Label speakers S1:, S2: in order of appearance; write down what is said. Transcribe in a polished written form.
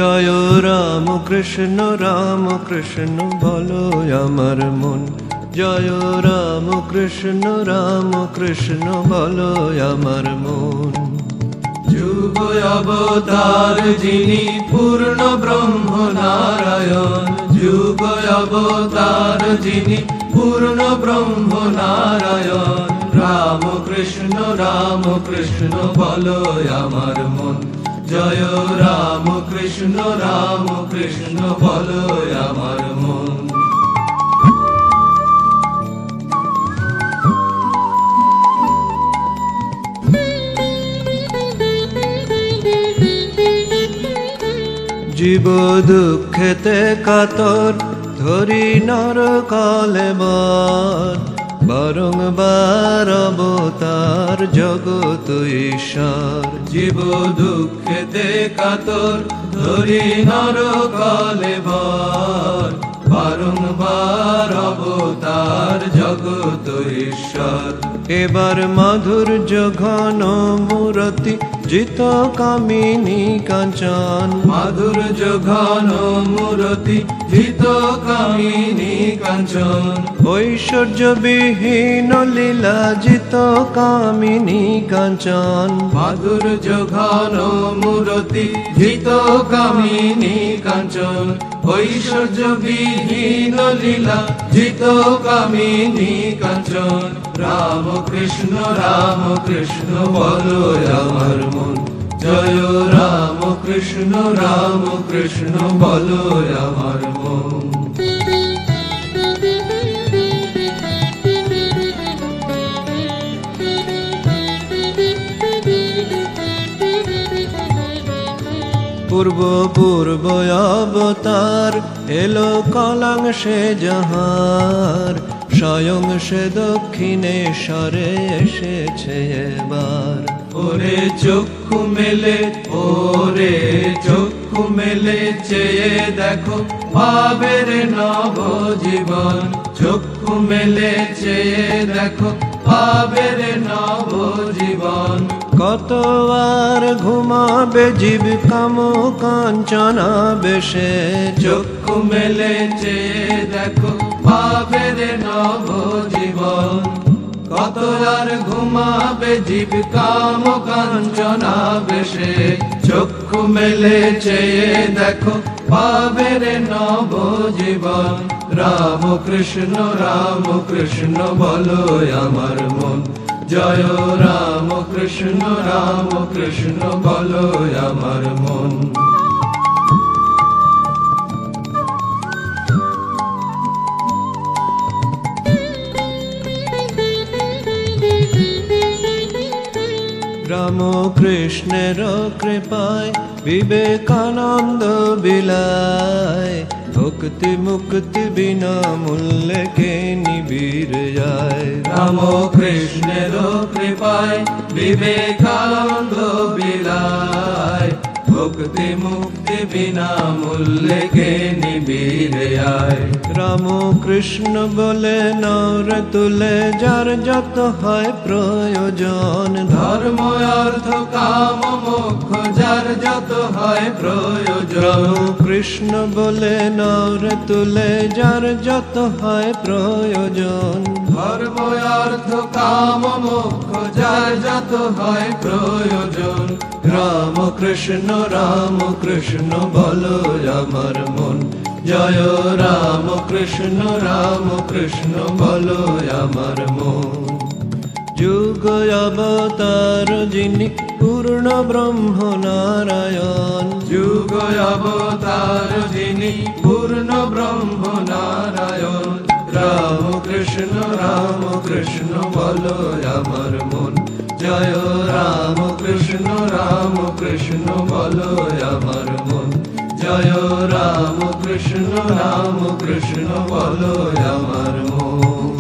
S1: জয় রাম কৃষ্ণ বলো আমার মন। জয় রাম কৃষ্ণ বলো আমার মন।
S2: যুগ অবতার যিনি পূর্ণ ব্রহ্ম নারায়ণ, যুগ অবতার যিনি পূর্ণ ব্রহ্ম নারায়ণ। রাম কৃষ্ণ বলো আমার মন। জয় রাম কৃষ্ণ বলো আমার মন।
S1: জীব দুঃখেতে কাতর ধরি নরকালে বার, বারংবার অবতার জগত ঈশ্বর।
S2: জীব দুঃখেতে কাতর ধরি নরকালে বার, বারংবার অবতার জগত ঈশ্বর।
S1: এবার মাধুর্য ঘন মূরতি জিত কামিনী কাঞ্চন,
S2: মাধুর্য ঘন মূরতি জিত কামিনী কাঞ্চন।
S1: ঐশ্বর্য বিহীন লীলা জিত কামিনী কাঞ্চন।
S2: মাধুর্য ঘন মূরতি জিত কামিনী কাঞ্চন। ঐশ্বর্য বিহীন লীলা জিত কামিনী কাঞ্চন। রাম কৃষ্ণ বলো আমার মন। জয় রাম কৃষ্ণ বলো আমার মন।
S1: পূর্ব অবতার এলো কলাংশে যাহার, স্বয়ং সে দক্ষিণেশ্বরে এসেছে এবার।
S2: ওরে চক্ষু মেলে চেয়ে দেখো পাবের নব জীবন। চক্ষু মেলে চেয়ে দেখো পাবের নব জীবন।
S1: কত আর ঘুমাবে জীব কাম কাঞ্চনা বেশে।
S2: চক্ষু মেলে চেয়ে দেখো পাবের নব জীবন। কত আর ঘুমাবে জীব কাম কাঞ্চনা বেশে। চক্ষু মেলে চেয়ে দেখো পাবের নব জীবন। রাম কৃষ্ণ বলো আমার মন। জয় রাম কৃষ্ণ বলো আমার মন।
S1: রাম কৃষ্ণের কৃপায় বিবেকানন্দ বিলায়, ভক্তি মুক্তি বিনা মূল্যে কে নিবিড় যায়।
S2: রাম কৃষ্ণের কৃপায় বিবেকানন্দ বিলায়, ভক্তি মুক্তি বিনা মূল্যে কে নিবিড় যায়।
S1: রাম কৃষ্ণ বলে নর তুলে যার যত হয় প্রয়োজন।
S2: ধর্ম অর্থ কাম মোক্ষ যার যত হয় প্রয়োজন।
S1: রাম কৃষ্ণ বলে নর তুলে যার যত হয় প্রয়োজন।
S2: ধর্ম অর্থ কাম মোক্ষ যার যত হয় প্রয়োজন।
S1: রাম কৃষ্ণ বলো আমার মন। জয় রাম কৃষ্ণ বলো আমার মন। যুগ অবতার যিনি পূর্ণ ব্রহ্ম নারায়ণ,
S2: যুগ অবতার যিনি পূর্ণ ব্রহ্ম নারায়ণ।
S1: রাম কৃষ্ণ বলো আমার মন। জয় রাম কৃষ্ণ বলো আমার মন। জয় রাম কৃষ্ণ বলো আমার মন।